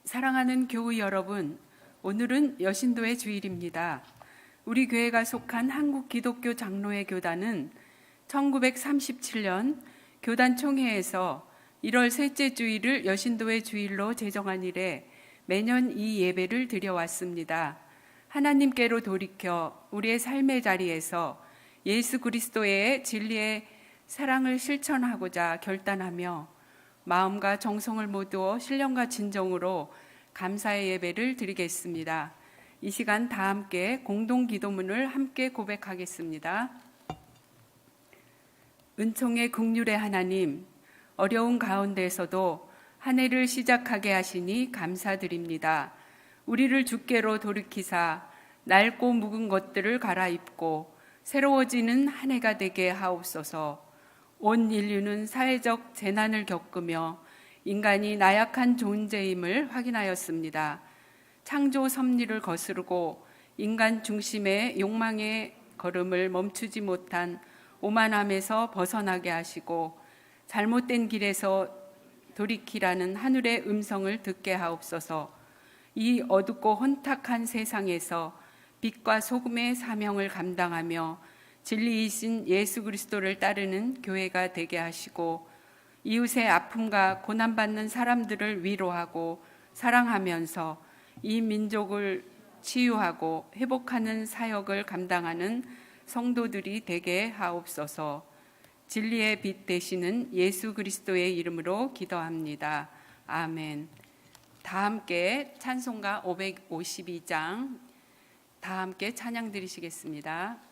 사랑하는 교우 여러분, 오늘은 여신도의 주일입니다. 우리 교회가 속한 한국기독교 장로회 교단은 1937년 교단 총회에서 1월 셋째 주일을 여신도의 주일로 제정한 이래 매년 이 예배를 드려왔습니다. 하나님께로 돌이켜 우리의 삶의 자리에서 예수 그리스도의 진리의 사랑을 실천하고자 결단하며 마음과 정성을 모두어 신령과 진정으로 감사의 예배를 드리겠습니다. 이 시간 다 함께 공동 기도문을 함께 고백하겠습니다. 은총의 긍휼의 하나님, 어려운 가운데서도 한 해를 시작하게 하시니 감사드립니다. 우리를 주께로 돌이키사 낡고 묵은 것들을 갈아입고 새로워지는 한 해가 되게 하옵소서. 온 인류는 사회적 재난을 겪으며 인간이 나약한 존재임을 확인하였습니다. 창조 섭리를 거스르고 인간 중심의 욕망의 걸음을 멈추지 못한 오만함에서 벗어나게 하시고 잘못된 길에서 돌이키라는 하늘의 음성을 듣게 하옵소서. 이 어둡고 혼탁한 세상에서 빛과 소금의 사명을 감당하며 진리이신 예수 그리스도를 따르는 교회가 되게 하시고 이웃의 아픔과 고난받는 사람들을 위로하고 사랑하면서 이 민족을 치유하고 회복하는 사역을 감당하는 성도들이 되게 하옵소서. 진리의 빛 되시는 예수 그리스도의 이름으로 기도합니다. 아멘. 다 함께 찬송가 552장 다 함께 찬양 드리시겠습니다.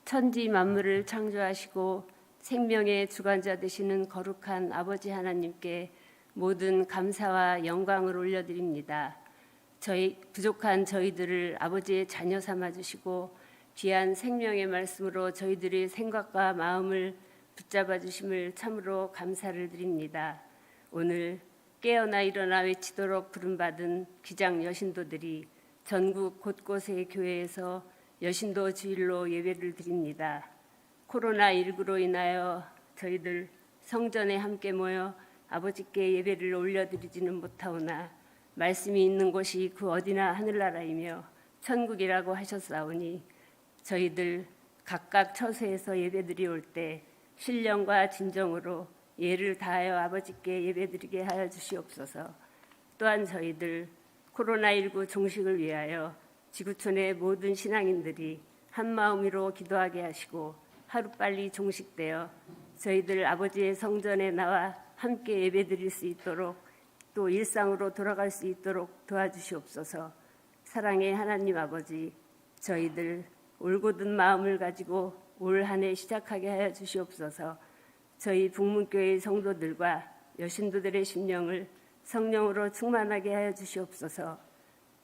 천지 만물을 창조하시고 생명의 주관자 되시는 거룩한 아버지 하나님께 모든 감사와 영광을 올려드립니다. 저희 부족한 저희들을 아버지의 자녀 삼아 주시고 귀한 생명의 말씀으로 저희들의 생각과 마음을 붙잡아 주심을 참으로 감사를 드립니다. 오늘 깨어나 일어나 외치도록 부름받은 귀장 여신도들이 전국 곳곳의 교회에서 여신도 주일로 예배를 드립니다. 코로나19로 인하여 저희들 성전에 함께 모여 아버지께 예배를 올려드리지는 못하오나 말씀이 있는 곳이 그 어디나 하늘나라이며 천국이라고 하셨사오니 저희들 각각 처소에서 예배드리올 때 신령과 진정으로 예를 다하여 아버지께 예배드리게 하여 주시옵소서. 또한 저희들 코로나19 종식을 위하여 지구촌의 모든 신앙인들이 한마음으로 기도하게 하시고 하루빨리 종식되어 저희들 아버지의 성전에 나와 함께 예배드릴 수 있도록 또 일상으로 돌아갈 수 있도록 도와주시옵소서. 사랑의 하나님 아버지, 저희들 올곧은 마음을 가지고 올 한 해 시작하게 하여 주시옵소서. 저희 북문교회 성도들과 여신도들의 심령을 성령으로 충만하게 하여 주시옵소서.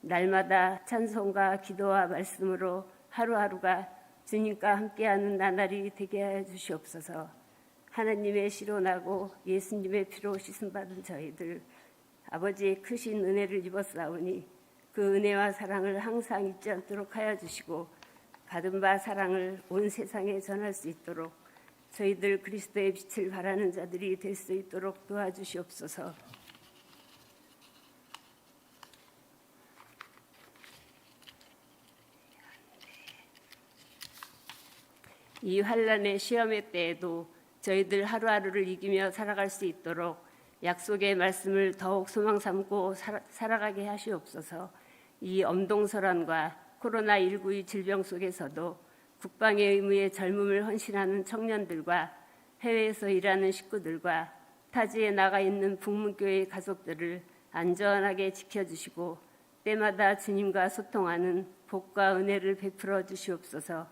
날마다 찬송과 기도와 말씀으로 하루하루가 주님과 함께하는 나날이 되게 하여 주시옵소서. 하나님의 씨로 나고 예수님의 피로 씻음받은 저희들 아버지의 크신 은혜를 입었사오니 그 은혜와 사랑을 항상 잊지 않도록 하여 주시고 받은 바 사랑을 온 세상에 전할 수 있도록 저희들 그리스도의 빛을 바라는 자들이 될 수 있도록 도와주시옵소서. 이 환난의 시험의 때에도 저희들 하루하루를 이기며 살아갈 수 있도록 약속의 말씀을 더욱 소망 삼고 살아가게 하시옵소서. 이 엄동설환과 코로나19의 질병 속에서도 국방의 의무에 젊음을 헌신하는 청년들과 해외에서 일하는 식구들과 타지에 나가 있는 북문교회 가족들을 안전하게 지켜주시고 때마다 주님과 소통하는 복과 은혜를 베풀어 주시옵소서.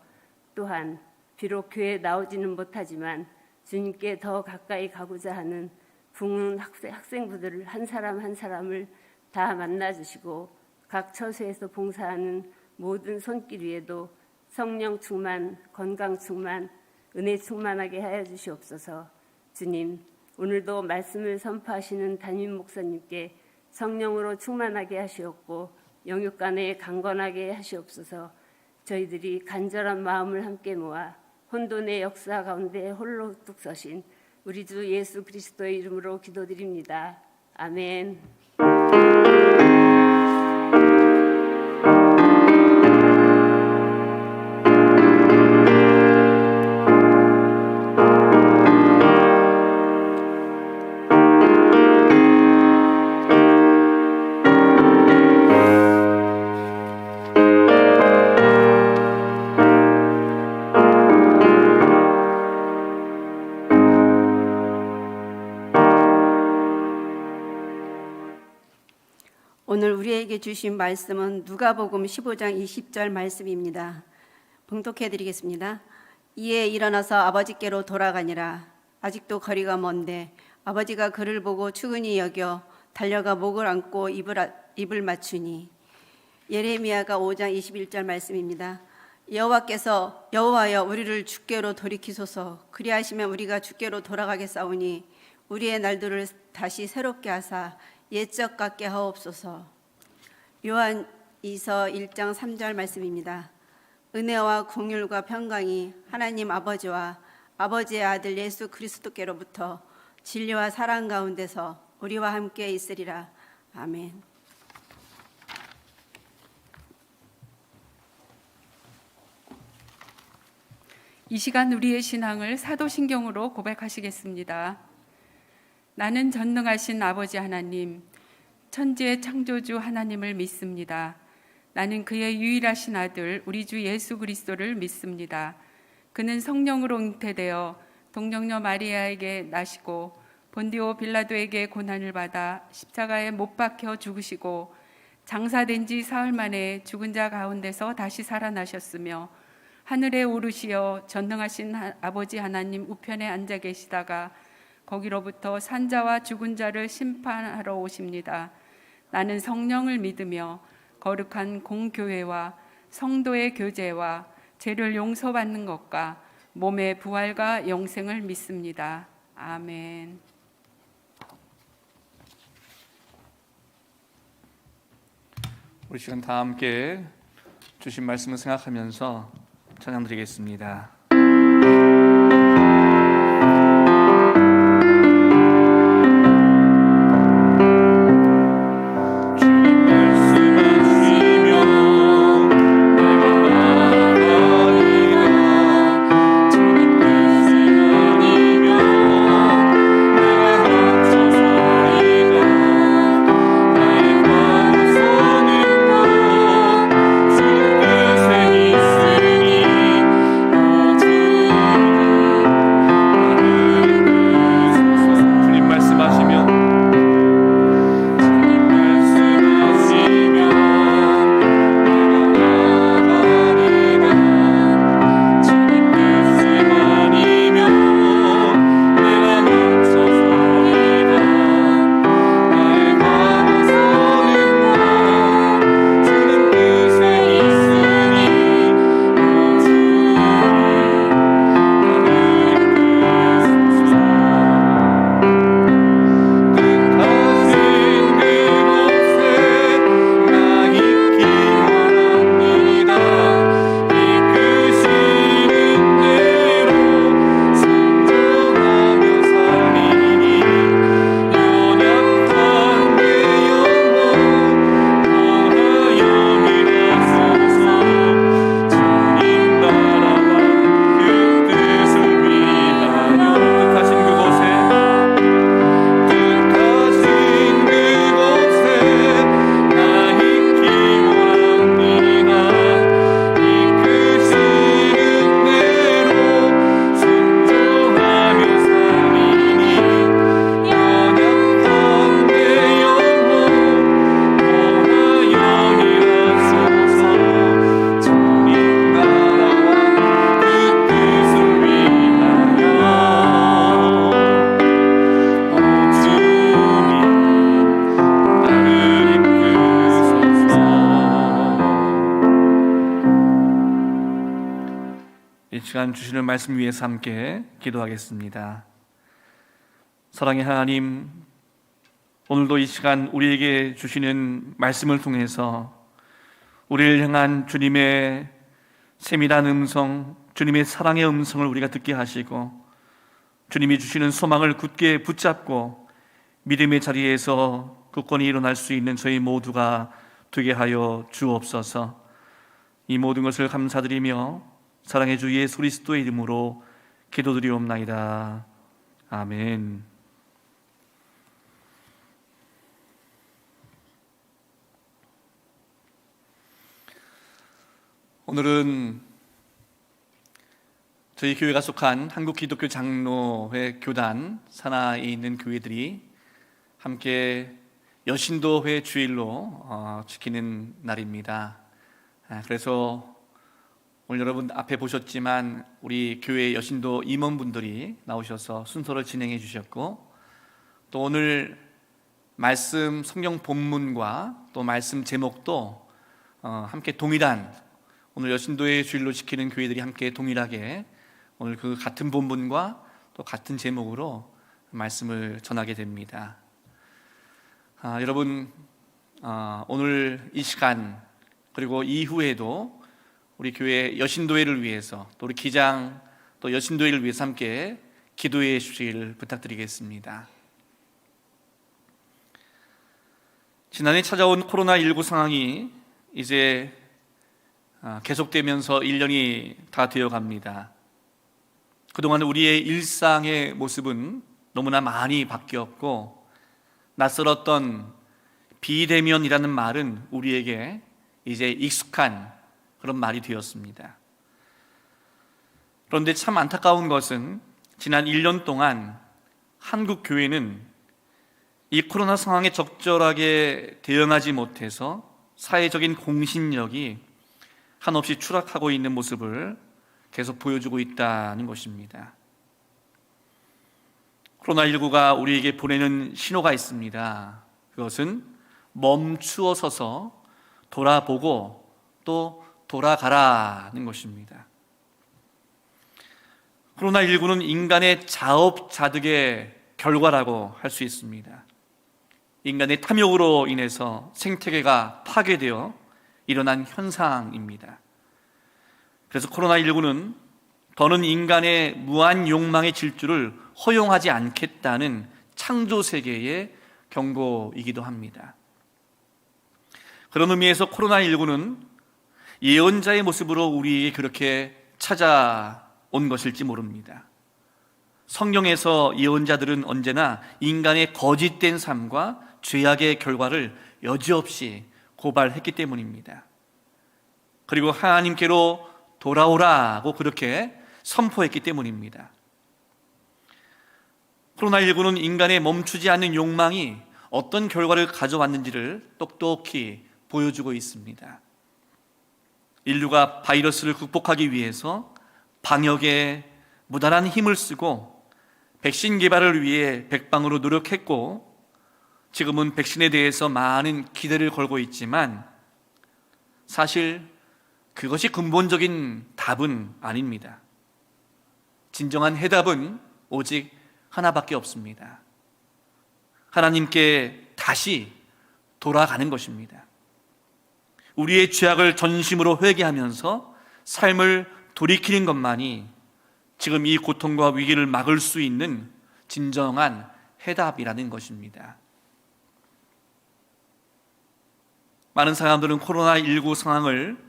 또한 비록 교회에 나오지는 못하지만 주님께 더 가까이 가고자 하는 북문 학생부들을 한 사람 한 사람을 다 만나주시고 각 처소에서 봉사하는 모든 손길 위에도 성령 충만, 건강 충만, 은혜 충만하게 하여 주시옵소서. 주님, 오늘도 말씀을 선포하시는 담임 목사님께 성령으로 충만하게 하시옵고 영육간에 강건하게 하시옵소서. 저희들이 간절한 마음을 함께 모아 혼돈의 역사 가운데 홀로 뚝 서신 우리 주 예수 그리스도의 이름으로 기도드립니다. 아멘. 오늘 우리에게 주신 말씀은 누가복음 15장 20절 말씀입니다. 봉독해 드리겠습니다. 이에 일어나서 아버지께로 돌아가니라. 아직도 거리가 먼데 아버지가 그를 보고 추근히 여겨 달려가 목을 안고 입을 맞추니. 예레미야가 5장 21절 말씀입니다. 여호와여 우리를 주께로 돌이키소서. 그리하시면 우리가 주께로 돌아가겠사오니 우리의 날들을 다시 새롭게 하사 옛적 같게 하옵소서. 요한 2서 1장 3절 말씀입니다. 은혜와 공율과 평강이 하나님 아버지와 아버지의 아들 예수 그리스도께로부터 진리와 사랑 가운데서 우리와 함께 있으리라. 아멘. 이 시간 우리의 신앙을 사도신경으로 고백하시겠습니다. 나는 전능하신 아버지 하나님, 천지의 창조주 하나님을 믿습니다. 나는 그의 유일하신 아들 우리 주 예수 그리스도를 믿습니다. 그는 성령으로 잉태되어 동정녀 마리아에게 나시고 본디오 빌라도에게 고난을 받아 십자가에 못 박혀 죽으시고 장사된 지 사흘 만에 죽은 자 가운데서 다시 살아나셨으며 하늘에 오르시어 전능하신 아버지 하나님 우편에 앉아 계시다가 거기로부터 산자와 죽은 자를 심판하러 오십니다. 나는 성령을 믿으며 거룩한 공교회와 성도의 교제와 죄를 용서받는 것과 몸의 부활과 영생을 믿습니다. 아멘. 우리 시간 다 함께 주신 말씀을 생각하면서 찬양 드리겠습니다. 시간 주시는 말씀 위해서 함께 기도하겠습니다. 사랑의 하나님, 오늘도 이 시간 우리에게 주시는 말씀을 통해서 우리를 향한 주님의 세밀한 음성, 주님의 사랑의 음성을 우리가 듣게 하시고 주님이 주시는 소망을 굳게 붙잡고 믿음의 자리에서 굳건히 일어날 수 있는 저희 모두가 되게 하여 주옵소서. 이 모든 것을 감사드리며 사랑의 주 예수 그리스도의 이름으로 기도드리옵나이다. 아멘. 오늘은 저희 교회가 속한 한국기독교 장로회 교단 산하에 있는 교회들이 함께 여신도회 주일로 지키는 날입니다. 그래서 오늘 여러분 앞에 보셨지만 우리 교회 여신도 임원분들이 나오셔서 순서를 진행해 주셨고, 또 오늘 말씀 성경 본문과 또 말씀 제목도 함께 동일한, 오늘 여신도의 주일로 지키는 교회들이 함께 동일하게 오늘 그 같은 본문과 또 같은 제목으로 말씀을 전하게 됩니다. 여러분, 오늘 이 시간 그리고 이후에도 우리 교회 여신도회를 위해서, 또 우리 기장 또 여신도회를 위해서 함께 기도해 주시길 부탁드리겠습니다. 지난해 찾아온 코로나19 상황이 이제 계속되면서 1년이 다 되어갑니다. 그동안 우리의 일상의 모습은 너무나 많이 바뀌었고, 낯설었던 비대면이라는 말은 우리에게 이제 익숙한 그런 말이 되었습니다. 그런데 참 안타까운 것은 지난 1년 동안 한국 교회는 이 코로나 상황에 적절하게 대응하지 못해서 사회적인 공신력이 한없이 추락하고 있는 모습을 계속 보여주고 있다는 것입니다. 코로나19가 우리에게 보내는 신호가 있습니다. 그것은 멈추어 서서 돌아보고 또 돌아가라는 것입니다. 코로나19는 인간의 자업자득의 결과라고 할 수 있습니다. 인간의 탐욕으로 인해서 생태계가 파괴되어 일어난 현상입니다. 그래서 코로나19는 더는 인간의 무한 욕망의 질주를 허용하지 않겠다는 창조 세계의 경고이기도 합니다. 그런 의미에서 코로나19는 예언자의 모습으로 우리에게 그렇게 찾아온 것일지 모릅니다. 성경에서 예언자들은 언제나 인간의 거짓된 삶과 죄악의 결과를 여지없이 고발했기 때문입니다. 그리고 하나님께로 돌아오라고 그렇게 선포했기 때문입니다. 코로나19는 인간의 멈추지 않는 욕망이 어떤 결과를 가져왔는지를 똑똑히 보여주고 있습니다. 인류가 바이러스를 극복하기 위해서 방역에 무단한 힘을 쓰고 백신 개발을 위해 백방으로 노력했고, 지금은 백신에 대해서 많은 기대를 걸고 있지만 사실 그것이 근본적인 답은 아닙니다. 진정한 해답은 오직 하나밖에 없습니다. 하나님께 다시 돌아가는 것입니다. 우리의 죄악을 전심으로 회개하면서 삶을 돌이키는 것만이 지금 이 고통과 위기를 막을 수 있는 진정한 해답이라는 것입니다. 많은 사람들은 코로나19 상황을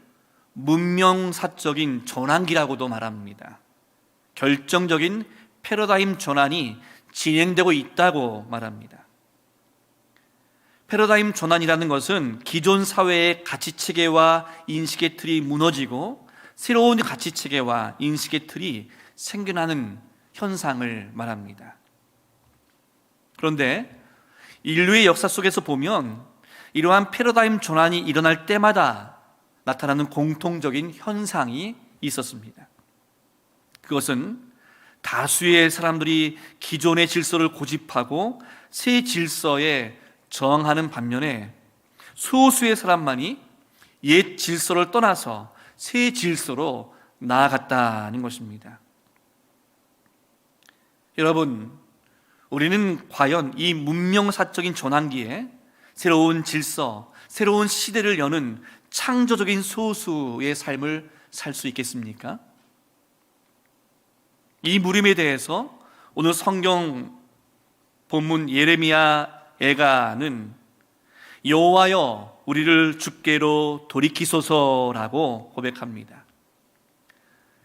문명사적인 전환기라고도 말합니다. 결정적인 패러다임 전환이 진행되고 있다고 말합니다. 패러다임 전환이라는 것은 기존 사회의 가치체계와 인식의 틀이 무너지고 새로운 가치체계와 인식의 틀이 생겨나는 현상을 말합니다. 그런데 인류의 역사 속에서 보면 이러한 패러다임 전환이 일어날 때마다 나타나는 공통적인 현상이 있었습니다. 그것은 다수의 사람들이 기존의 질서를 고집하고 새 질서에 저항하는 반면에 소수의 사람만이 옛 질서를 떠나서 새 질서로 나아갔다는 것입니다. 여러분, 우리는 과연 이 문명사적인 전환기에 새로운 질서, 새로운 시대를 여는 창조적인 소수의 삶을 살 수 있겠습니까? 이 물음에 대해서 오늘 성경 본문 예레미야 애가는 여호와여 우리를 주께로 돌이키소서라고 고백합니다.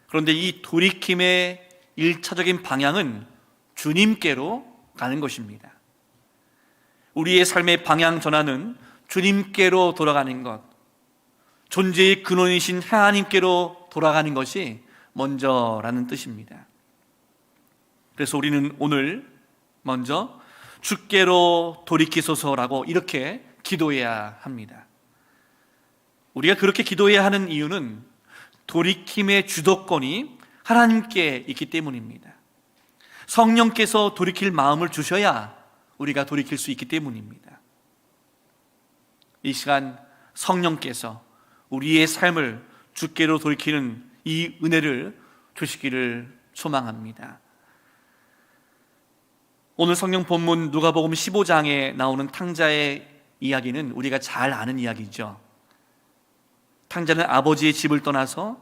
그런데 이 돌이킴의 1차적인 방향은 주님께로 가는 것입니다. 우리의 삶의 방향 전환은 주님께로 돌아가는 것, 존재의 근원이신 하나님께로 돌아가는 것이 먼저라는 뜻입니다. 그래서 우리는 오늘 먼저 주께로 돌이키소서라고 이렇게 기도해야 합니다. 우리가 그렇게 기도해야 하는 이유는 돌이킴의 주도권이 하나님께 있기 때문입니다. 성령께서 돌이킬 마음을 주셔야 우리가 돌이킬 수 있기 때문입니다. 이 시간 성령께서 우리의 삶을 주께로 돌이키는 이 은혜를 주시기를 소망합니다. 오늘 성경 본문 누가복음 15장에 나오는 탕자의 이야기는 우리가 잘 아는 이야기죠. 탕자는 아버지의 집을 떠나서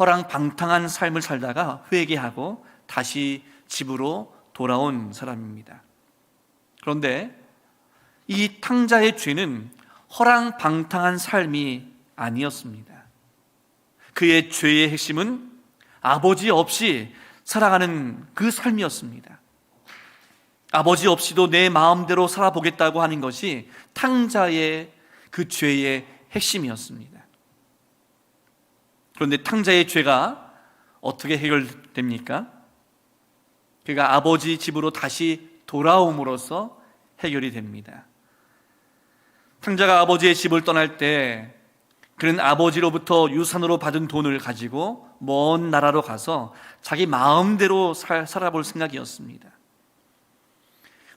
허랑방탕한 삶을 살다가 회개하고 다시 집으로 돌아온 사람입니다. 그런데 이 탕자의 죄는 허랑방탕한 삶이 아니었습니다. 그의 죄의 핵심은 아버지 없이 살아가는 그 삶이었습니다. 아버지 없이도 내 마음대로 살아보겠다고 하는 것이 탕자의 그 죄의 핵심이었습니다. 그런데 탕자의 죄가 어떻게 해결됩니까? 그가 아버지 집으로 다시 돌아옴으로써 해결이 됩니다. 탕자가 아버지의 집을 떠날 때 그는 아버지로부터 유산으로 받은 돈을 가지고 먼 나라로 가서 자기 마음대로 살아볼 생각이었습니다.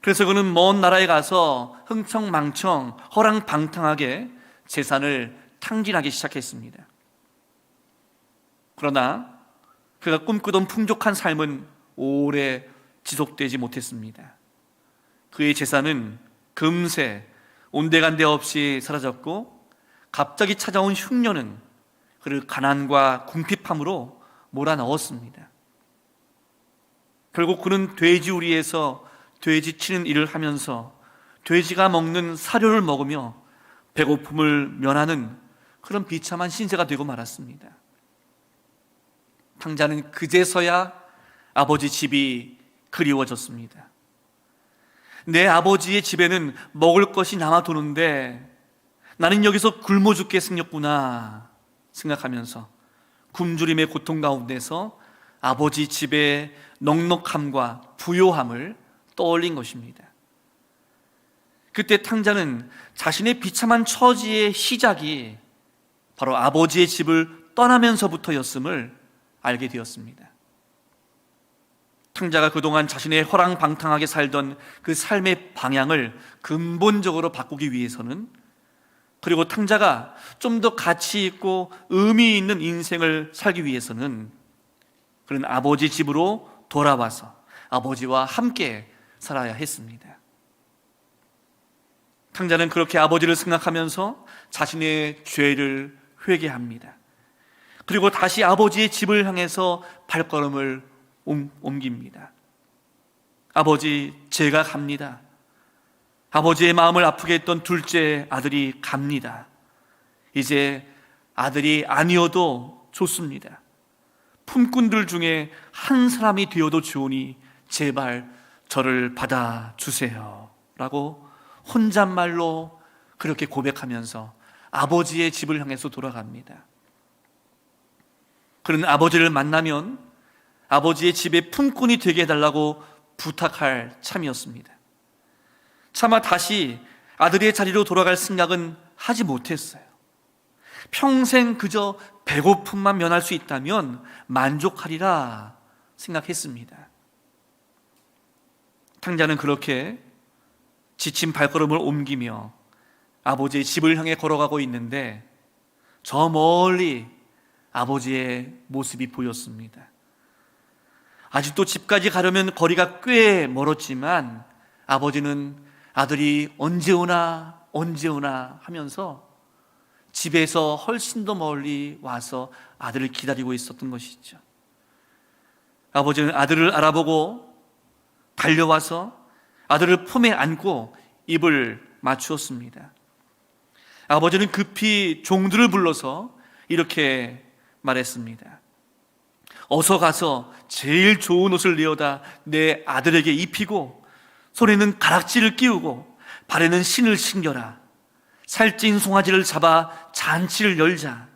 그래서 그는 먼 나라에 가서 흥청망청 허랑방탕하게 재산을 탕진하기 시작했습니다. 그러나 그가 꿈꾸던 풍족한 삶은 오래 지속되지 못했습니다. 그의 재산은 금세 온데간데 없이 사라졌고, 갑자기 찾아온 흉년은 그를 가난과 궁핍함으로 몰아넣었습니다. 결국 그는 돼지우리에서 돼지 치는 일을 하면서 돼지가 먹는 사료를 먹으며 배고픔을 면하는 그런 비참한 신세가 되고 말았습니다. 탕자는 그제서야 아버지 집이 그리워졌습니다. 내 아버지의 집에는 먹을 것이 남아도는데 나는 여기서 굶어 죽게 생겼구나 생각하면서 굶주림의 고통 가운데서 아버지 집의 넉넉함과 부요함을 떠올린 것입니다. 그때 탕자는 자신의 비참한 처지의 시작이 바로 아버지의 집을 떠나면서부터였음을 알게 되었습니다. 탕자가 그동안 자신의 허랑방탕하게 살던 그 삶의 방향을 근본적으로 바꾸기 위해서는, 그리고 탕자가 좀 더 가치 있고 의미 있는 인생을 살기 위해서는 그는 아버지 집으로 돌아와서 아버지와 함께 살아야 했습니다. 탕자는 그렇게 아버지를 생각하면서 자신의 죄를 회개합니다. 그리고 다시 아버지의 집을 향해서 발걸음을 옮깁니다. 아버지, 제가 갑니다. 아버지의 마음을 아프게 했던 둘째 아들이 갑니다. 이제 아들이 아니어도 좋습니다. 품꾼들 중에 한 사람이 되어도 좋으니 제발 저를 받아주세요 라고 혼잣말로 그렇게 고백하면서 아버지의 집을 향해서 돌아갑니다. 그는 아버지를 만나면 아버지의 집의 품꾼이 되게 해달라고 부탁할 참이었습니다. 차마 다시 아들의 자리로 돌아갈 생각은 하지 못했어요. 평생 그저 배고픔만 면할 수 있다면 만족하리라 생각했습니다. 탕자는 그렇게 지친 발걸음을 옮기며 아버지의 집을 향해 걸어가고 있는데 저 멀리 아버지의 모습이 보였습니다. 아직도 집까지 가려면 거리가 꽤 멀었지만 아버지는 아들이 언제 오나 하면서 집에서 훨씬 더 멀리 와서 아들을 기다리고 있었던 것이죠. 아버지는 아들을 알아보고 달려와서 아들을 품에 안고 입을 맞추었습니다. 아버지는 급히 종들을 불러서 이렇게 말했습니다. 어서 가서 제일 좋은 옷을 내어다 내 아들에게 입히고 손에는 가락지를 끼우고 발에는 신을 신겨라. 살찐 송아지를 잡아 잔치를 열자.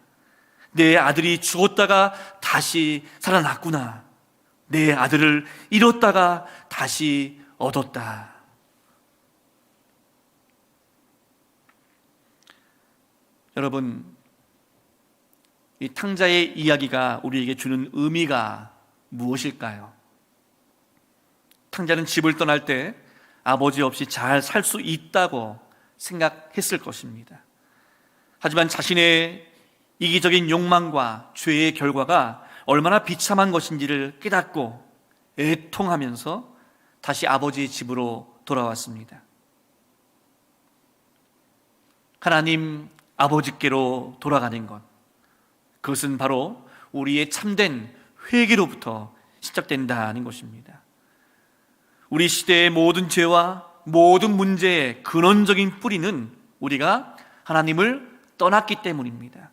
내 아들이 죽었다가 다시 살아났구나. 내 아들을 잃었다가 다시 얻었다. 여러분, 이 탕자의 이야기가 우리에게 주는 의미가 무엇일까요? 탕자는 집을 떠날 때 아버지 없이 잘 살 수 있다고 생각했을 것입니다. 하지만 자신의 이기적인 욕망과 죄의 결과가 얼마나 비참한 것인지를 깨닫고 애통하면서 다시 아버지의 집으로 돌아왔습니다. 하나님 아버지께로 돌아가는 것, 그것은 바로 우리의 참된 회개로부터 시작된다는 것입니다. 우리 시대의 모든 죄와 모든 문제의 근원적인 뿌리는 우리가 하나님을 떠났기 때문입니다.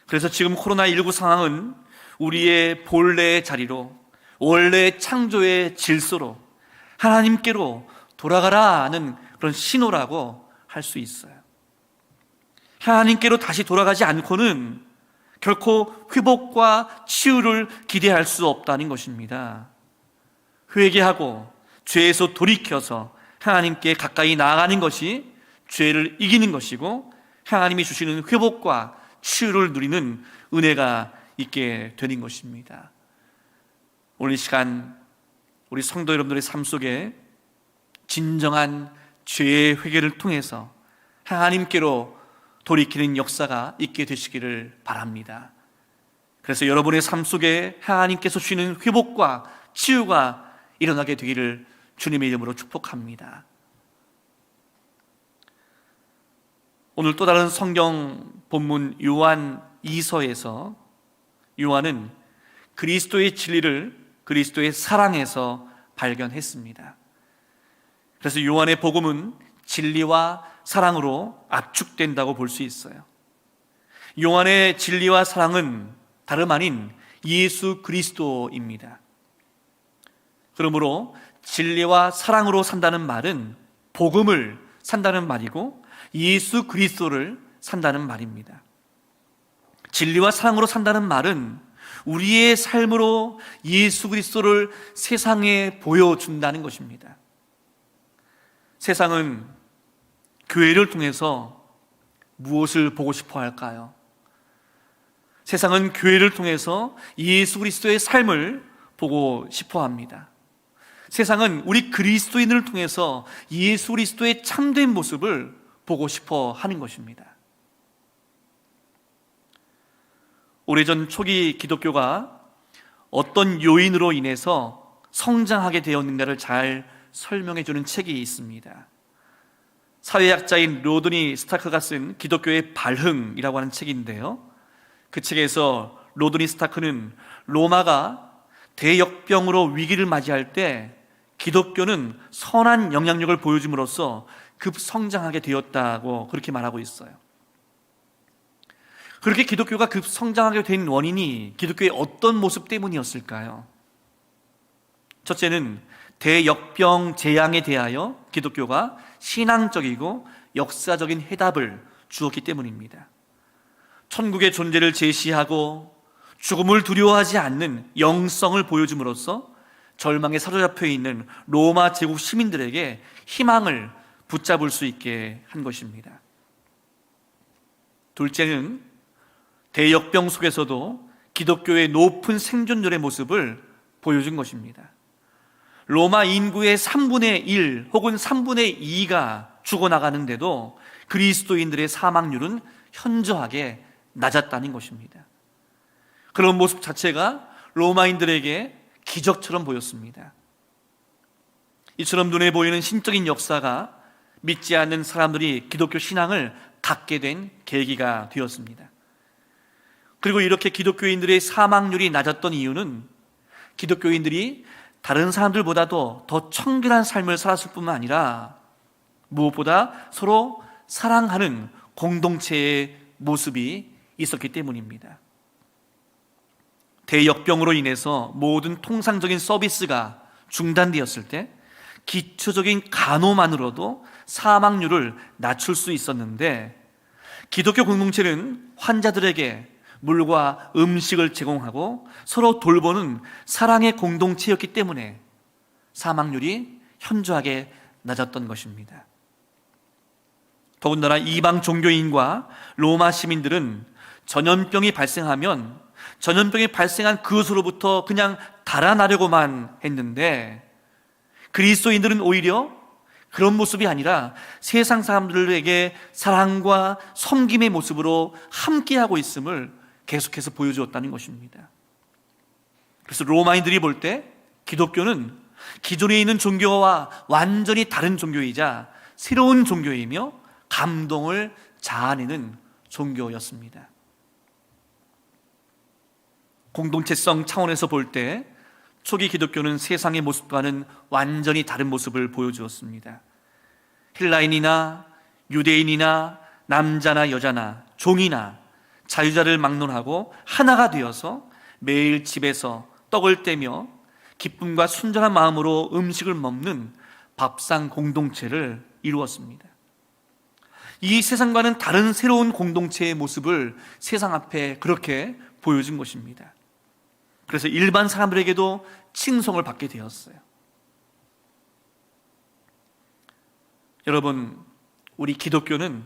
그래서 지금 코로나19 상황은 우리의 본래의 자리로, 원래의 창조의 질서로 하나님께로 돌아가라는 그런 신호라고 할 수 있어요. 하나님께로 다시 돌아가지 않고는 결코 회복과 치유를 기대할 수 없다는 것입니다. 회개하고 죄에서 돌이켜서 하나님께 가까이 나아가는 것이 죄를 이기는 것이고 하나님이 주시는 회복과 치유를 누리는 은혜가 있게 되는 것입니다. 오늘 이 시간 우리 성도 여러분들의 삶 속에 진정한 죄의 회개를 통해서 하나님께로 돌이키는 역사가 있게 되시기를 바랍니다. 그래서 여러분의 삶 속에 하나님께서 주시는 회복과 치유가 일어나게 되기를 주님의 이름으로 축복합니다. 오늘 또 다른 성경 본문 요한 2서에서 요한은 그리스도의 진리를 그리스도의 사랑에서 발견했습니다. 그래서 요한의 복음은 진리와 사랑으로 압축된다고 볼 수 있어요. 요한의 진리와 사랑은 다름 아닌 예수 그리스도입니다. 그러므로 진리와 사랑으로 산다는 말은 복음을 산다는 말이고 예수 그리스도를 산다는 말입니다. 진리와 사랑으로 산다는 말은 우리의 삶으로 예수 그리스도를 세상에 보여준다는 것입니다. 세상은 교회를 통해서 무엇을 보고 싶어 할까요? 세상은 교회를 통해서 예수 그리스도의 삶을 보고 싶어 합니다. 세상은 우리 그리스도인을 통해서 예수 그리스도의 참된 모습을 보고 싶어 하는 것입니다. 오래전 초기 기독교가 어떤 요인으로 인해서 성장하게 되었는가를 잘 설명해 주는 책이 있습니다. 사회학자인 로드니 스타크가 쓴 기독교의 발흥이라고 하는 책인데요, 그 책에서 로드니 스타크는 로마가 대역병으로 위기를 맞이할 때 기독교는 선한 영향력을 보여줌으로써 급성장하게 되었다고 그렇게 말하고 있어요. 그렇게 기독교가 급성장하게 된 원인이 기독교의 어떤 모습 때문이었을까요? 첫째는 대역병 재앙에 대하여 기독교가 신앙적이고 역사적인 해답을 주었기 때문입니다. 천국의 존재를 제시하고 죽음을 두려워하지 않는 영성을 보여줌으로써 절망에 사로잡혀 있는 로마 제국 시민들에게 희망을 붙잡을 수 있게 한 것입니다. 둘째는 대역병 속에서도 기독교의 높은 생존율의 모습을 보여준 것입니다. 로마 인구의 3분의 1 혹은 3분의 2가 죽어나가는데도 그리스도인들의 사망률은 현저하게 낮았다는 것입니다. 그런 모습 자체가 로마인들에게 기적처럼 보였습니다. 이처럼 눈에 보이는 신적인 역사가 믿지 않는 사람들이 기독교 신앙을 갖게 된 계기가 되었습니다. 그리고 이렇게 기독교인들의 사망률이 낮았던 이유는 기독교인들이 다른 사람들보다도 더 청결한 삶을 살았을 뿐만 아니라 무엇보다 서로 사랑하는 공동체의 모습이 있었기 때문입니다. 대역병으로 인해서 모든 통상적인 서비스가 중단되었을 때 기초적인 간호만으로도 사망률을 낮출 수 있었는데, 기독교 공동체는 환자들에게 물과 음식을 제공하고 서로 돌보는 사랑의 공동체였기 때문에 사망률이 현저하게 낮았던 것입니다. 더군다나 이방 종교인과 로마 시민들은 전염병이 발생하면 전염병이 발생한 그것으로부터 그냥 달아나려고만 했는데, 그리스도인들은 오히려 그런 모습이 아니라 세상 사람들에게 사랑과 섬김의 모습으로 함께하고 있음을 계속해서 보여주었다는 것입니다. 그래서 로마인들이 볼 때 기독교는 기존에 있는 종교와 완전히 다른 종교이자 새로운 종교이며 감동을 자아내는 종교였습니다. 공동체성 차원에서 볼 때 초기 기독교는 세상의 모습과는 완전히 다른 모습을 보여주었습니다. 헬라인이나 유대인이나 남자나 여자나 종이나 자유자를 막론하고 하나가 되어서 매일 집에서 떡을 떼며 기쁨과 순전한 마음으로 음식을 먹는 밥상 공동체를 이루었습니다. 이 세상과는 다른 새로운 공동체의 모습을 세상 앞에 그렇게 보여준 것입니다. 그래서 일반 사람들에게도 칭송을 받게 되었어요. 여러분, 우리 기독교는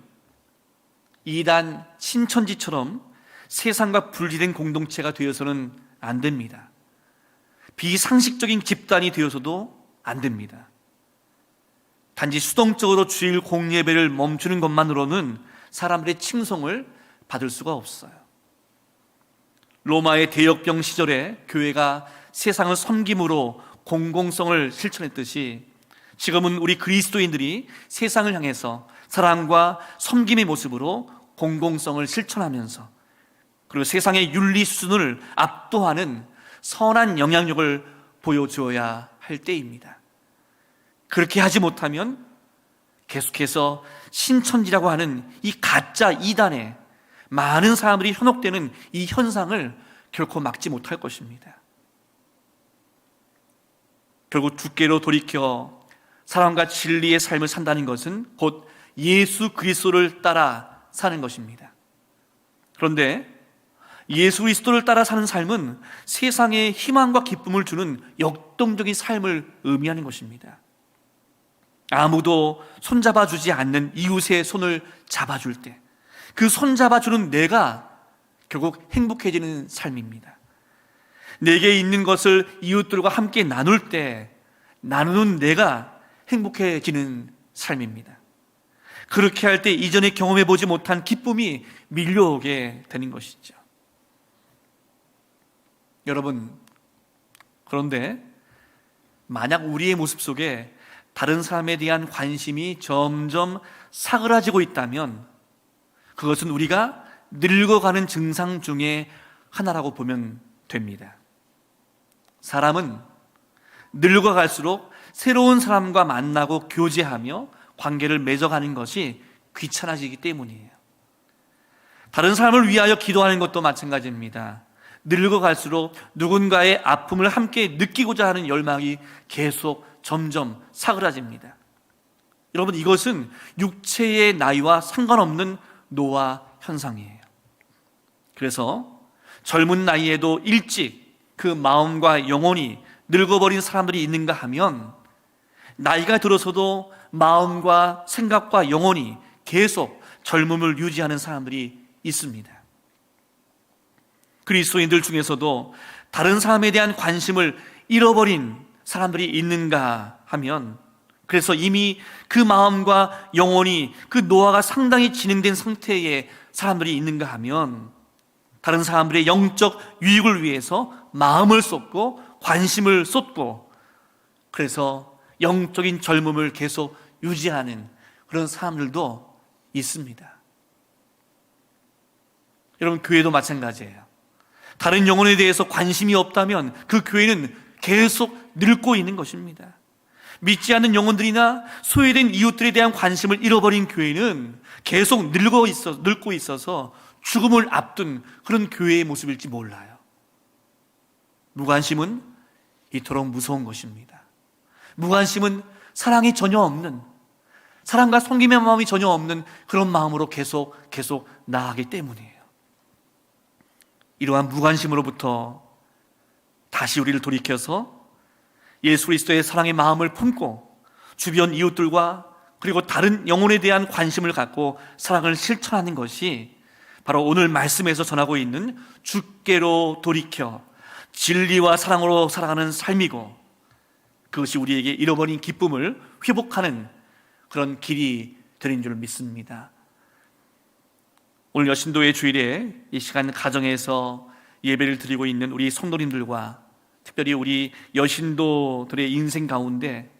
이단 신천지처럼 세상과 분리된 공동체가 되어서는 안 됩니다. 비상식적인 집단이 되어서도 안 됩니다. 단지 수동적으로 주일 공예배를 멈추는 것만으로는 사람들의 칭송을 받을 수가 없어요. 로마의 대역병 시절에 교회가 세상을 섬김으로 공공성을 실천했듯이 지금은 우리 그리스도인들이 세상을 향해서 사랑과 섬김의 모습으로 공공성을 실천하면서 그리고 세상의 윤리 수준을 압도하는 선한 영향력을 보여주어야 할 때입니다. 그렇게 하지 못하면 계속해서 신천지라고 하는 이 가짜 이단에 많은 사람들이 현혹되는 이 현상을 결코 막지 못할 것입니다. 결국 주께로 돌이켜 사랑과 진리의 삶을 산다는 것은 곧 예수 그리스도를 따라 사는 것입니다. 그런데 예수 그리스도를 따라 사는 삶은 세상에 희망과 기쁨을 주는 역동적인 삶을 의미하는 것입니다. 아무도 손잡아 주지 않는 이웃의 손을 잡아줄 때 그 손잡아주는 내가 결국 행복해지는 삶입니다. 내게 있는 것을 이웃들과 함께 나눌 때 나누는 내가 행복해지는 삶입니다. 그렇게 할 때 이전에 경험해보지 못한 기쁨이 밀려오게 되는 것이죠. 여러분, 그런데 만약 우리의 모습 속에 다른 사람에 대한 관심이 점점 사그라지고 있다면 그것은 우리가 늙어가는 증상 중에 하나라고 보면 됩니다. 사람은 늙어갈수록 새로운 사람과 만나고 교제하며 관계를 맺어가는 것이 귀찮아지기 때문이에요. 다른 사람을 위하여 기도하는 것도 마찬가지입니다. 늙어갈수록 누군가의 아픔을 함께 느끼고자 하는 열망이 계속 점점 사그라집니다. 여러분, 이것은 육체의 나이와 상관없는 노화 현상이에요. 그래서 젊은 나이에도 일찍 그 마음과 영혼이 늙어버린 사람들이 있는가 하면 나이가 들어서도 마음과 생각과 영혼이 계속 젊음을 유지하는 사람들이 있습니다. 그리스도인들 중에서도 다른 사람에 대한 관심을 잃어버린 사람들이 있는가 하면 그래서 이미 그 마음과 영혼이 그 노화가 상당히 진행된 상태의 사람들이 있는가 하면 다른 사람들의 영적 유익을 위해서 마음을 쏟고 관심을 쏟고 그래서 영적인 젊음을 계속 유지하는 그런 사람들도 있습니다. 여러분, 교회도 마찬가지예요. 다른 영혼에 대해서 관심이 없다면 그 교회는 계속 늙고 있는 것입니다. 믿지 않는 영혼들이나 소외된 이웃들에 대한 관심을 잃어버린 교회는 계속 늙고 있어서 죽음을 앞둔 그런 교회의 모습일지 몰라요. 무관심은 이토록 무서운 것입니다. 무관심은 사랑이 전혀 없는, 사랑과 섬김의 마음이 전혀 없는 그런 마음으로 계속 나아가기 때문이에요. 이러한 무관심으로부터 다시 우리를 돌이켜서 예수 그리스도의 사랑의 마음을 품고 주변 이웃들과 그리고 다른 영혼에 대한 관심을 갖고 사랑을 실천하는 것이 바로 오늘 말씀에서 전하고 있는 주께로 돌이켜 진리와 사랑으로 살아가는 삶이고 그것이 우리에게 잃어버린 기쁨을 회복하는 그런 길이 되는 줄 믿습니다. 오늘 여신도의 주일에 이 시간 가정에서 예배를 드리고 있는 우리 성도님들과 특별히 우리 여신도들의 인생 가운데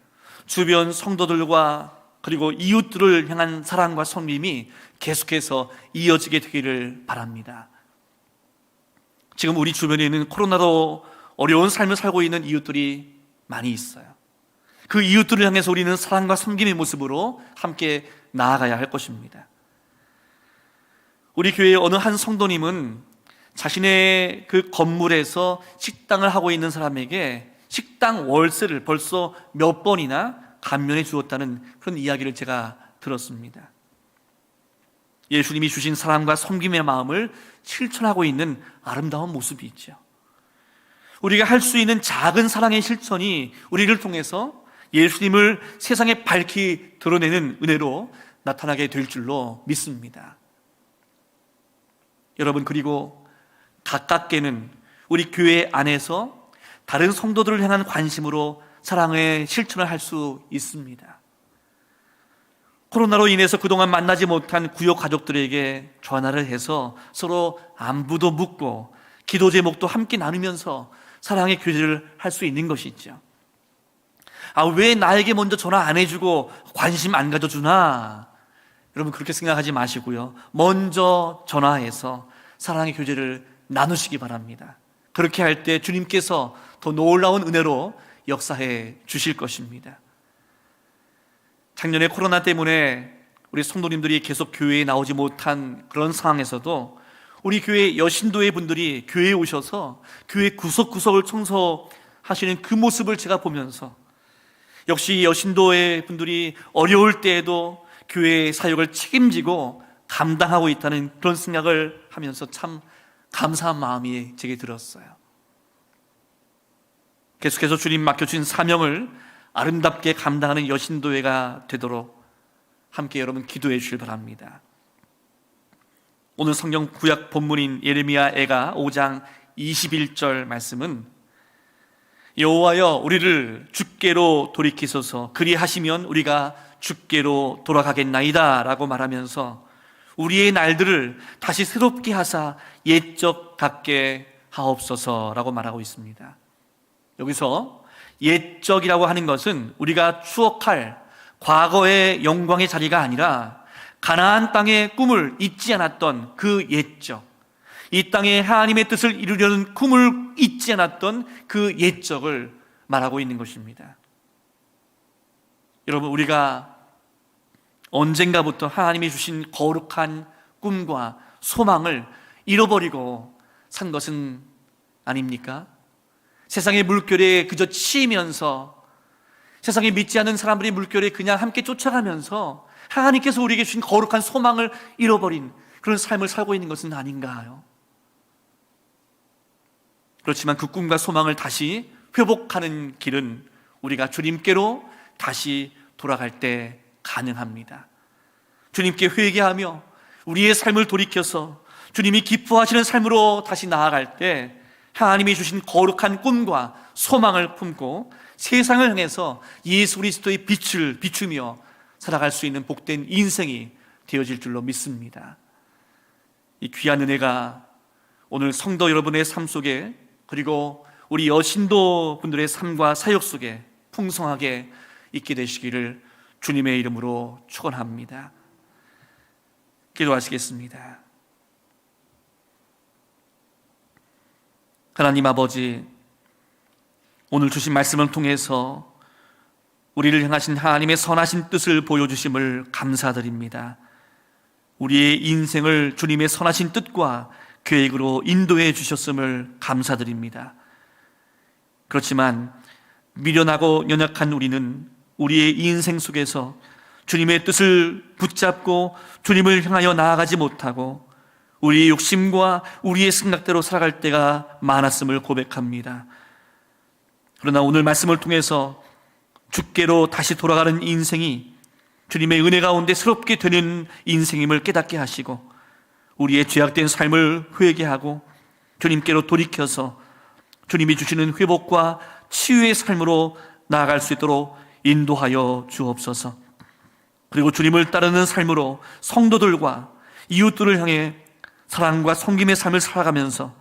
주변 성도들과 그리고 이웃들을 향한 사랑과 섬김이 계속해서 이어지게 되기를 바랍니다. 지금 우리 주변에 있는 코로나로 어려운 삶을 살고 있는 이웃들이 많이 있어요. 그 이웃들을 향해서 우리는 사랑과 섬김의 모습으로 함께 나아가야 할 것입니다. 우리 교회의 어느 한 성도님은 자신의 그 건물에서 식당을 하고 있는 사람에게 식당 월세를 벌써 몇 번이나 감면해 주었다는 그런 이야기를 제가 들었습니다. 예수님이 주신 사랑과 섬김의 마음을 실천하고 있는 아름다운 모습이 있죠. 우리가 할 수 있는 작은 사랑의 실천이 우리를 통해서 예수님을 세상에 밝히 드러내는 은혜로 나타나게 될 줄로 믿습니다. 여러분, 그리고 가깝게는 우리 교회 안에서 다른 성도들을 향한 관심으로 사랑의 실천을 할 수 있습니다. 코로나로 인해서 그동안 만나지 못한 구역 가족들에게 전화를 해서 서로 안부도 묻고 기도 제목도 함께 나누면서 사랑의 교제를 할 수 있는 것이죠. 왜 나에게 먼저 전화 안 해주고 관심 안 가져주나? 여러분, 그렇게 생각하지 마시고요, 먼저 전화해서 사랑의 교제를 나누시기 바랍니다. 그렇게 할 때 주님께서 더 놀라운 은혜로 역사해 주실 것입니다. 작년에 코로나 때문에 우리 성도님들이 계속 교회에 나오지 못한 그런 상황에서도 우리 교회 여신도의 분들이 교회에 오셔서 교회 구석구석을 청소하시는 그 모습을 제가 보면서, 역시 여신도의 분들이 어려울 때에도 교회의 사역을 책임지고 감당하고 있다는 그런 생각을 하면서 참 감사한 마음이 제게 들었어요. 계속해서 주님 맡겨주신 사명을 아름답게 감당하는 여신도회가 되도록 함께 여러분 기도해 주실 바랍니다. 오늘 성경 구약 본문인 예레미야애가 5장 21절 말씀은 여호와여 우리를 주께로 돌이키소서 그리하시면 우리가 주께로 돌아가겠나이다 라고 말하면서 우리의 날들을 다시 새롭게 하사 옛적 같게 하옵소서 라고 말하고 있습니다. 여기서 옛적이라고 하는 것은 우리가 추억할 과거의 영광의 자리가 아니라 가나안 땅의 꿈을 잊지 않았던 그 옛적, 이 땅에 하나님의 뜻을 이루려는 꿈을 잊지 않았던 그 옛적을 말하고 있는 것입니다. 여러분, 우리가 언젠가부터 하나님이 주신 거룩한 꿈과 소망을 잃어버리고 산 것은 아닙니까? 세상의 물결에 그저 치이면서, 세상에 믿지 않는 사람들이 물결에 그냥 함께 쫓아가면서 하나님께서 우리에게 주신 거룩한 소망을 잃어버린 그런 삶을 살고 있는 것은 아닌가요? 그렇지만 그 꿈과 소망을 다시 회복하는 길은 우리가 주님께로 다시 돌아갈 때 가능합니다. 주님께 회개하며 우리의 삶을 돌이켜서 주님이 기뻐하시는 삶으로 다시 나아갈 때 하나님이 주신 거룩한 꿈과 소망을 품고 세상을 향해서 예수 그리스도의 빛을 비추며 살아갈 수 있는 복된 인생이 되어질 줄로 믿습니다. 이 귀한 은혜가 오늘 성도 여러분의 삶 속에, 그리고 우리 여신도 분들의 삶과 사역 속에 풍성하게 있게 되시기를 주님의 이름으로 축원합니다. 기도하시겠습니다. 하나님 아버지, 오늘 주신 말씀을 통해서 우리를 향하신 하나님의 선하신 뜻을 보여주심을 감사드립니다. 우리의 인생을 주님의 선하신 뜻과 계획으로 인도해 주셨음을 감사드립니다. 그렇지만 미련하고 연약한 우리는 우리의 인생 속에서 주님의 뜻을 붙잡고 주님을 향하여 나아가지 못하고 우리의 욕심과 우리의 생각대로 살아갈 때가 많았음을 고백합니다. 그러나 오늘 말씀을 통해서 주께로 다시 돌아가는 인생이 주님의 은혜 가운데 새롭게 되는 인생임을 깨닫게 하시고 우리의 죄악된 삶을 회개하고 주님께로 돌이켜서 주님이 주시는 회복과 치유의 삶으로 나아갈 수 있도록 인도하여 주옵소서. 그리고 주님을 따르는 삶으로 성도들과 이웃들을 향해 사랑과 섬김의 삶을 살아가면서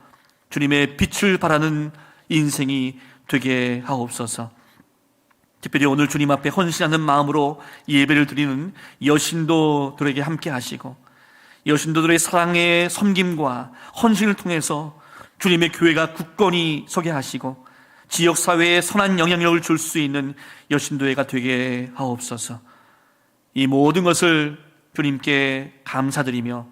주님의 빛을 발하는 인생이 되게 하옵소서. 특별히 오늘 주님 앞에 헌신하는 마음으로 예배를 드리는 여신도들에게 함께 하시고 여신도들의 사랑의 섬김과 헌신을 통해서 주님의 교회가 굳건히 서게 하시고 지역사회에 선한 영향력을 줄 수 있는 여신도회가 되게 하옵소서. 이 모든 것을 주님께 감사드리며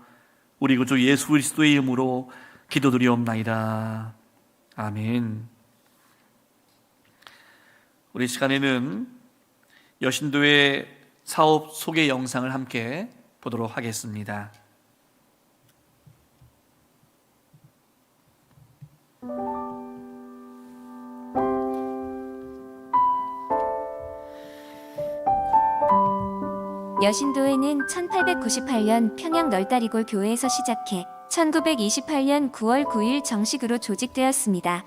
우리 구주 예수 그리스도의 이름으로 기도드리옵나이다. 아멘. 우리 시간에는 여신도회 사업 소개 영상을 함께 보도록 하겠습니다. 여신도회는 1898년 평양 널다리골 교회에서 시작해 1928년 9월 9일 정식으로 조직되었습니다.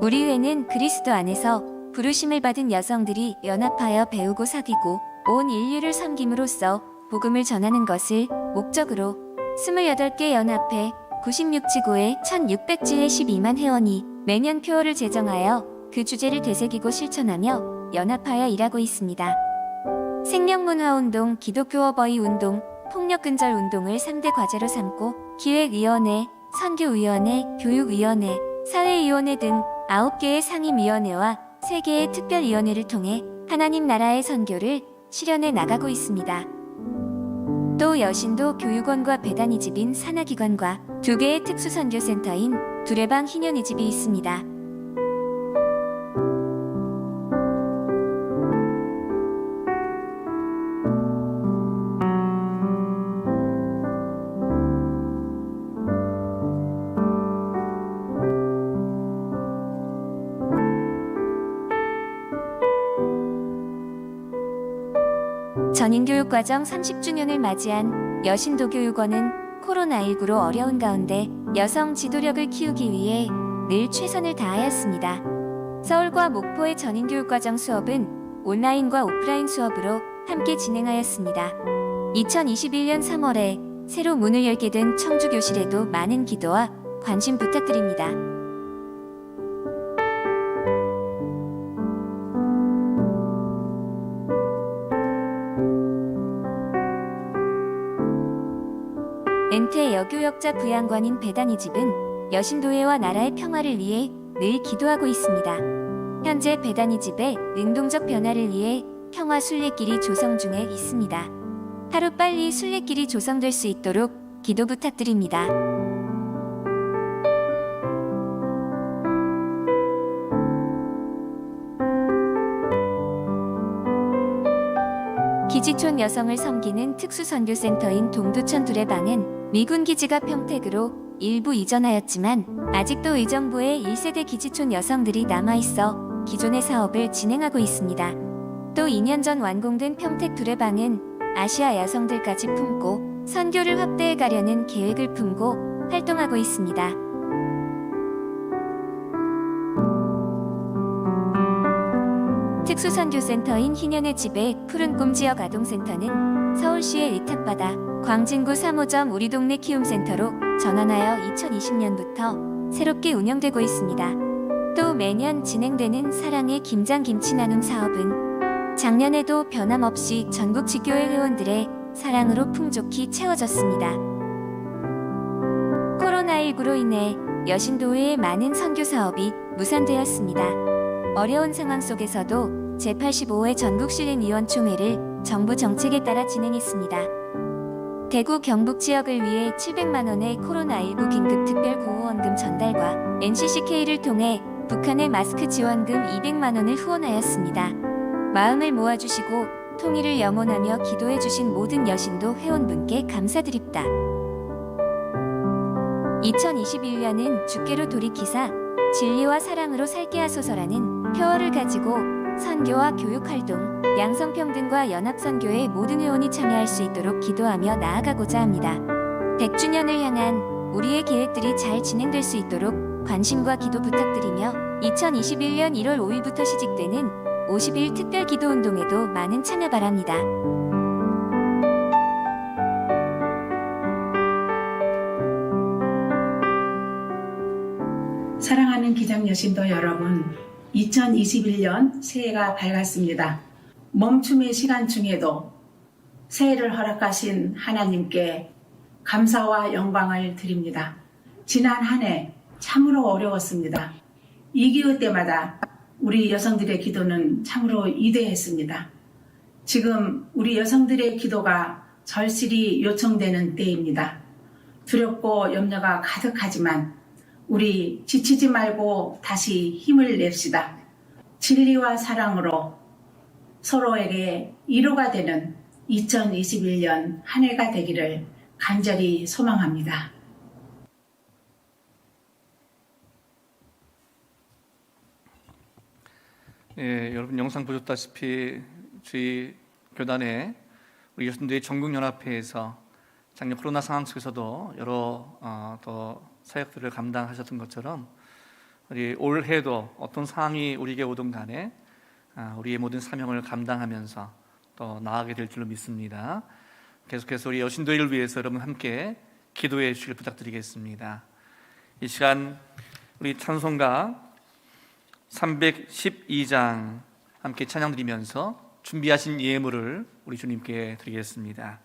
우리 회는 그리스도 안에서 부르심을 받은 여성들이 연합하여 배우고 사귀고 온 인류를 섬김으로써 복음을 전하는 것을 목적으로 28개 연합회 96지구에 1672만 회원이 매년 표어를 제정하여 그 주제를 되새기고 실천하며 연합하여 일하고 있습니다. 생명문화운동, 기독교어버이 운동, 폭력근절운동을 3대 과제로 삼고 기획위원회, 선교위원회, 교육위원회, 사회위원회 등 9개의 상임위원회와 3개의 특별위원회를 통해 하나님 나라의 선교를 실현해 나가고 있습니다. 또 여신도 교육원과 배단이집인 산하기관과 2개의 특수선교센터인 두레방 희년이집이 있습니다. 전인교육과정 30주년을 맞이한 여신도교육원은 코로나19로 어려운 가운데 여성 지도력을 키우기 위해 늘 최선을 다하였습니다. 서울과 목포의 전인교육과정 수업은 온라인과 오프라인 수업으로 함께 진행하였습니다. 2021년 3월에 새로 문을 열게 된 청주교실에도 많은 기도와 관심 부탁드립니다. 엔태 여교역자 부양관인 배단이집은 여신도회와 나라의 평화를 위해 늘 기도하고 있습니다. 현재 배단이집의 능동적 변화를 위해 평화 순례길이 조성 중에 있습니다. 하루빨리 순례길이 조성될 수 있도록 기도 부탁드립니다. 기지촌 여성을 섬기는 특수선교센터인 동두천 두레방은 미군 기지가 평택으로 일부 이전하였지만 아직도 의정부에 1세대 기지촌 여성들이 남아있어 기존의 사업을 진행하고 있습니다. 또 2년 전 완공된 평택 두레방은 아시아 여성들까지 품고 선교를 확대해 가려는 계획을 품고 활동하고 있습니다. 특수선교센터인 희년의 집의 푸른꿈 지역 아동센터는 서울시의 의탁바다 광진구 3호점 우리 동네 키움센터로 전환하여 2020년부터 새롭게 운영되고 있습니다. 또 매년 진행되는 사랑의 김장 김치 나눔 사업은 작년에도 변함없이 전국 지교회 회원들의 사랑으로 풍족히 채워졌습니다. 코로나19로 인해 여신도회의 많은 선교 사업이 무산되었습니다. 어려운 상황 속에서도 제85회 전국신림위원총회를 정부 정책에 따라 진행했습니다. 대구 경북 지역을 위해 700만 원의 코로나19 긴급 특별 구호원금 전달과 NCCK를 통해 북한의 마스크 지원금 200만 원을 후원하였습니다. 마음을 모아주시고 통일을 염원하며 기도해주신 모든 여신도 회원분께 감사드립니다. 2021년은 주께로 돌이키사 진리와 사랑으로 살게 하소서라는 표어를 가지고 선교와 교육활동, 양성평등과 연합선교의 모든 회원이 참여할 수 있도록 기도하며 나아가고자 합니다. 100주년을 향한 우리의 계획들이 잘 진행될 수 있도록 관심과 기도 부탁드리며 2021년 1월 5일부터 시작되는 50일 특별기도운동에도 많은 참여 바랍니다. 사랑하는 기장여신도 여러분, 2021년 새해가 밝았습니다. 멈춤의 시간 중에도 새해를 허락하신 하나님께 감사와 영광을 드립니다. 지난 한 해 참으로 어려웠습니다. 이 기회 때마다 우리 여성들의 기도는 참으로 위대했습니다. 지금 우리 여성들의 기도가 절실히 요청되는 때입니다. 두렵고 염려가 가득하지만 우리 지치지 말고 다시 힘을 냅시다. 진리와 사랑으로 서로에게 위로가 되는 2021년 한 해가 되기를 간절히 소망합니다. 예, 여러분 영상 보셨다시피 저희 교단에 우리 여신도의 전국연합회에서 작년 코로나 상황 속에서도 여러 더 사역들을 감당하셨던 것처럼 우리 올해도 어떤 상황이 우리에게 오든 간에 우리의 모든 사명을 감당하면서 또 나아가게 될 줄로 믿습니다. 계속해서 우리 여신도회를 위해서 여러분 함께 기도해 주시길 부탁드리겠습니다. 이 시간 우리 찬송가 312장 함께 찬양 드리면서 준비하신 예물을 우리 주님께 드리겠습니다.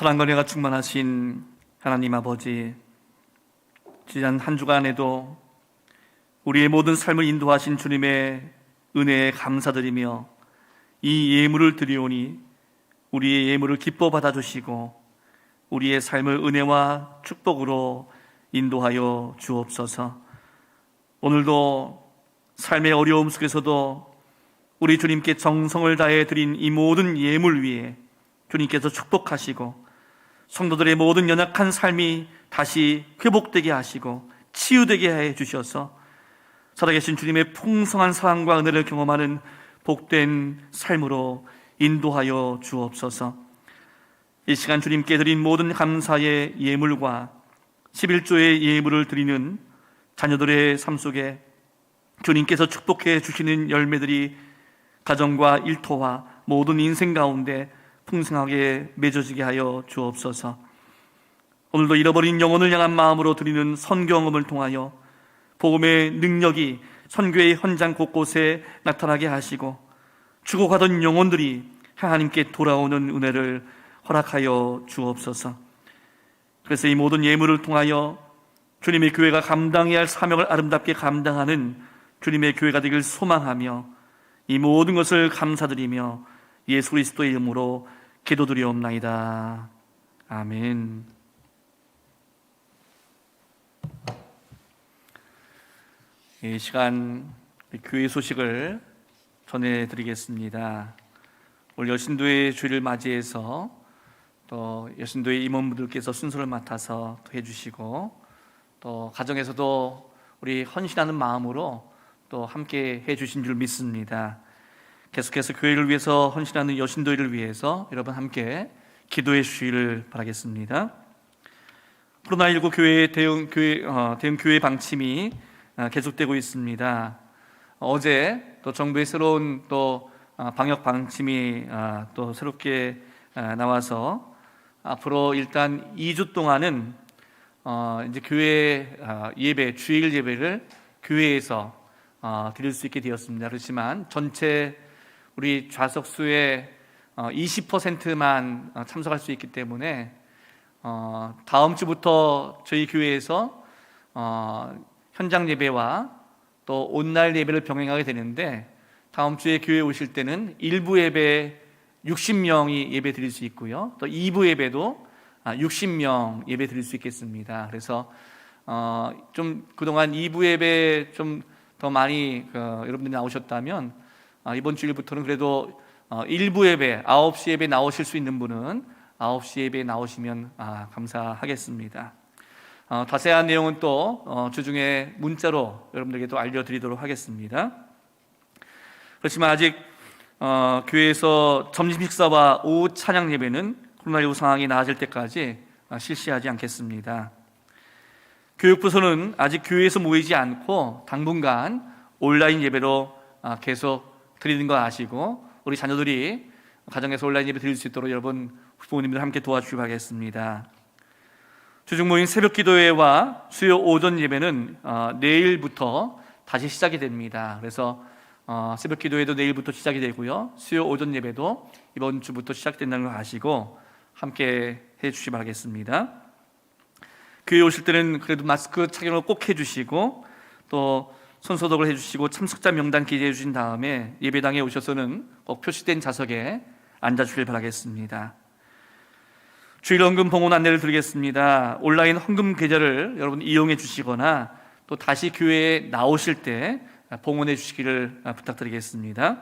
사랑과 은혜가 충만하신 하나님 아버지, 지난 한 주간에도 우리의 모든 삶을 인도하신 주님의 은혜에 감사드리며 이 예물을 드리오니 우리의 예물을 기뻐 받아주시고 우리의 삶을 은혜와 축복으로 인도하여 주옵소서. 오늘도 삶의 어려움 속에서도 우리 주님께 정성을 다해 드린 이 모든 예물 위에 주님께서 축복하시고 성도들의 모든 연약한 삶이 다시 회복되게 하시고 치유되게 해 주셔서 살아계신 주님의 풍성한 사랑과 은혜를 경험하는 복된 삶으로 인도하여 주옵소서. 이 시간 주님께 드린 모든 감사의 예물과 11조의 예물을 드리는 자녀들의 삶 속에 주님께서 축복해 주시는 열매들이 가정과 일터와 모든 인생 가운데 풍성하게 맺어지게 하여 주옵소서. 오늘도 잃어버린 영혼을 향한 마음으로 드리는 선경험을 통하여 복음의 능력이 선교의 현장 곳곳에 나타나게 하시고 죽어가던 영혼들이 하나님께 돌아오는 은혜를 허락하여 주옵소서. 그래서 이 모든 예물을 통하여 주님의 교회가 감당해야 할 사명을 아름답게 감당하는 주님의 교회가 되길 소망하며 이 모든 것을 감사드리며 예수 그리스도의 이름으로 기도드리옵나이다. 아멘. 이 시간 교회 소식을 전해드리겠습니다. 올 여신도의 주일을 맞이해서 또 여신도의 임원분들께서 순서를 맡아서 또 해주시고 또 가정에서도 우리 헌신하는 마음으로 또 함께 해주신 줄 믿습니다. 계속해서 교회를 위해서 헌신하는 여신도회를 위해서 여러분 함께 기도해 주시기를 바라겠습니다. 코로나19 교회의 대응 교회 방침이 계속되고 있습니다. 어제 또 정부의 새로운 또 방역 방침이 또 새롭게 나와서 앞으로 일단 2주 동안은 이제 교회 예배, 주일 예배를 교회에서 드릴 수 있게 되었습니다. 그렇지만 전체 우리 좌석수의 20%만 참석할 수 있기 때문에 다음 주부터 저희 교회에서 현장 예배와 또 온라인 예배를 병행하게 되는데, 다음 주에 교회 오실 때는 일부 예배 60명이 예배 드릴 수 있고요, 또 2부 예배도 60명 예배 드릴 수 있겠습니다. 그래서 좀 그동안 2부 예배 좀 더 많이 여러분들이 나오셨다면 이번 주일부터는 그래도 1부 예배 9시 예배 나오실 수 있는 분은 9시 예배에 나오시면 감사하겠습니다. 자세한 내용은 또 주중에 문자로 여러분들에게 또 알려드리도록 하겠습니다. 그렇지만 아직 교회에서 점심 식사와 오후 찬양 예배는 코로나19 상황이 나아질 때까지 실시하지 않겠습니다. 교육부서는 아직 교회에서 모이지 않고 당분간 온라인 예배로 계속 드리는 거 아시고, 우리 자녀들이 가정에서 온라인 예배 드릴 수 있도록 여러분 부모님들 함께 도와주시기 바라겠습니다. 주중 모임 새벽 기도회와 수요 오전 예배는 내일부터 다시 시작이 됩니다. 그래서 새벽 기도회도 내일부터 시작이 되고요, 수요 오전 예배도 이번 주부터 시작된다는 걸 아시고 함께 해주시기 바라겠습니다. 교회 오실 때는 그래도 마스크 착용을 꼭 해주시고, 또 손소독을 해주시고 참석자 명단 기재해 주신 다음에 예배당에 오셔서는 꼭 표시된 좌석에 앉아주길 바라겠습니다. 주일 헌금 봉헌 안내를 드리겠습니다. 온라인 헌금 계좌를 여러분 이용해 주시거나 또 다시 교회에 나오실 때 봉헌해 주시기를 부탁드리겠습니다.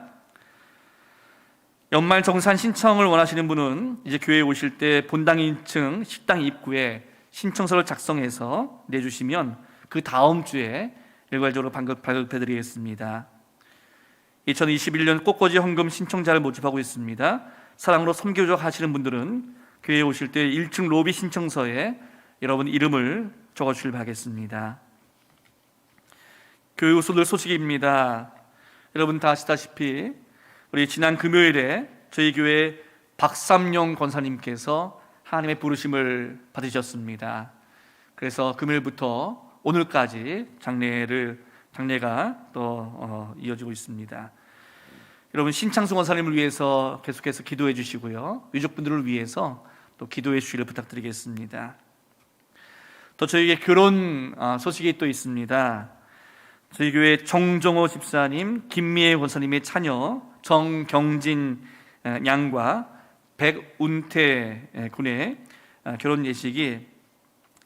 연말 정산 신청을 원하시는 분은 이제 교회에 오실 때 본당 1층 식당 입구에 신청서를 작성해서 내주시면 그 다음 주에 일괄적으로 발급해드리겠습니다. 2021년 꽃꽂이 헌금 신청자를 모집하고 있습니다. 사랑으로 섬교적 하시는 분들은 교회에 오실 때 1층 로비 신청서에 여러분 이름을 적어주길 바라겠습니다. 교회 우수들 소식입니다. 여러분 다 아시다시피 우리 지난 금요일에 저희 교회 박삼용 권사님께서 하나님의 부르심을 받으셨습니다. 그래서 금요일부터 오늘까지 장례가 또 이어지고 있습니다. 여러분 신창수 권사님을 위해서 계속해서 기도해 주시고요, 유족분들을 위해서 또 기도해 주시기를 부탁드리겠습니다. 또 저희에게 결혼 소식이 또 있습니다. 저희 교회 정정호 집사님, 김미애 권사님의 차녀 정경진 양과 백운태 군의 결혼 예식이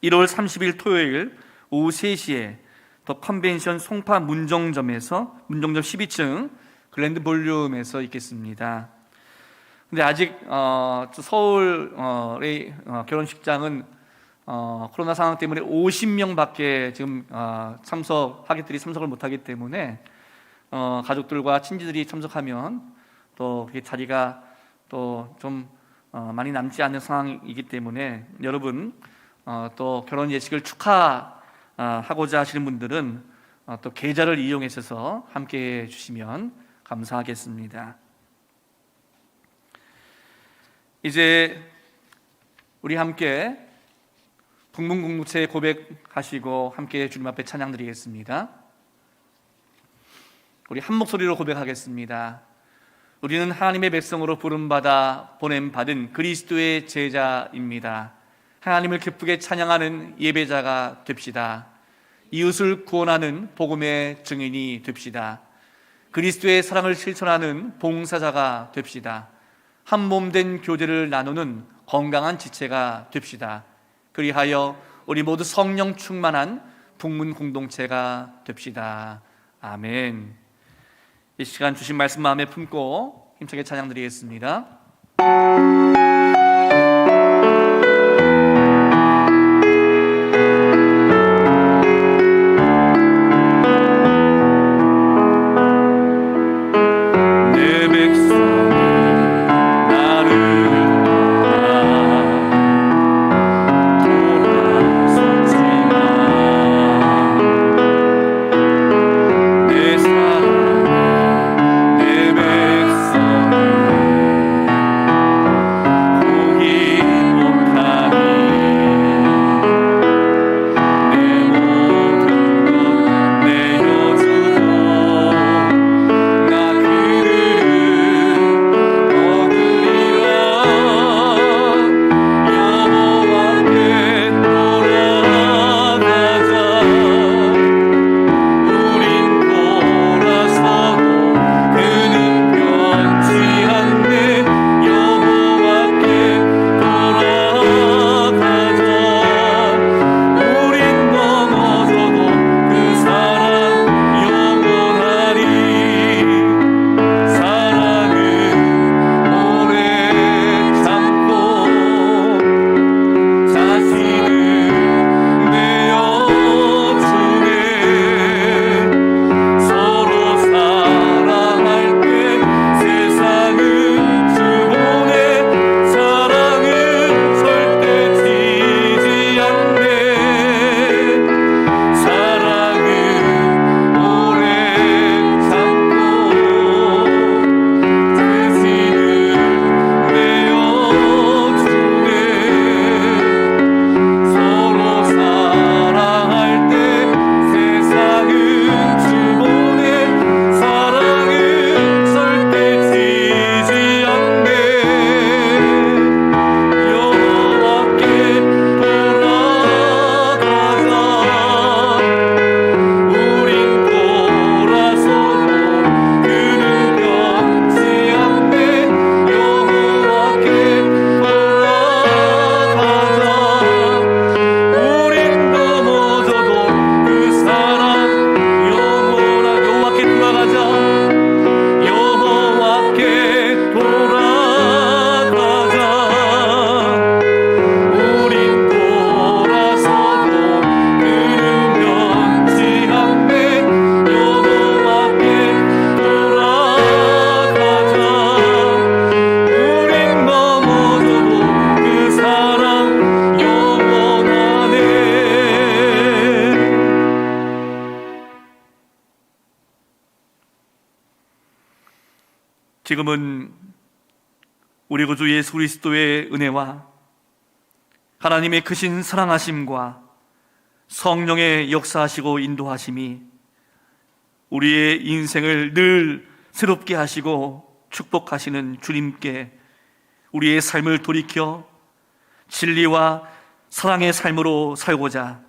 1월 30일 토요일 오후 3시에 더 컨벤션 송파 문정점 12층 글랜드 볼륨에서 있겠습니다. 근데 아직 서울의 결혼식장은 코로나 상황 때문에 50명밖에 지금 참석하객들이 참석을 못하기 때문에 가족들과 친지들이 참석하면 또 그게 자리가 또 좀 많이 남지 않는 상황이기 때문에 여러분 또 결혼 예식을 축하하고자 하시는 분들은 또 계좌를 이용해서 함께 해주시면 감사하겠습니다. 이제 우리 함께 북문공동체 고백하시고 함께 주님 앞에 찬양 드리겠습니다. 우리 한 목소리로 고백하겠습니다. 우리는 하나님의 백성으로 부름받아 보냄받은 그리스도의 제자입니다. 하나님을 기쁘게 찬양하는 예배자가 됩시다. 이웃을 구원하는 복음의 증인이 됩시다. 그리스도의 사랑을 실천하는 봉사자가 됩시다. 한 몸 된 교제를 나누는 건강한 지체가 됩시다. 그리하여 우리 모두 성령 충만한 북문 공동체가 됩시다. 아멘. 이 시간 주신 말씀 마음에 품고 힘차게 찬양 드리겠습니다. 내 백성 지금은 우리 구주 예수 그리스도의 은혜와 하나님의 크신 사랑하심과 성령의 역사하시고 인도하심이 우리의 인생을 늘 새롭게 하시고 축복하시는 주님께 우리의 삶을 돌이켜 진리와 사랑의 삶으로 살고자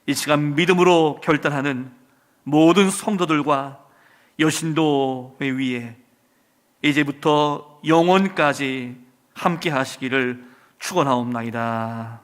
이 시간 믿음으로 결단하는 모든 성도들과 여신도회 위에 이제부터 영원까지 함께 하시기를 축원하옵나이다.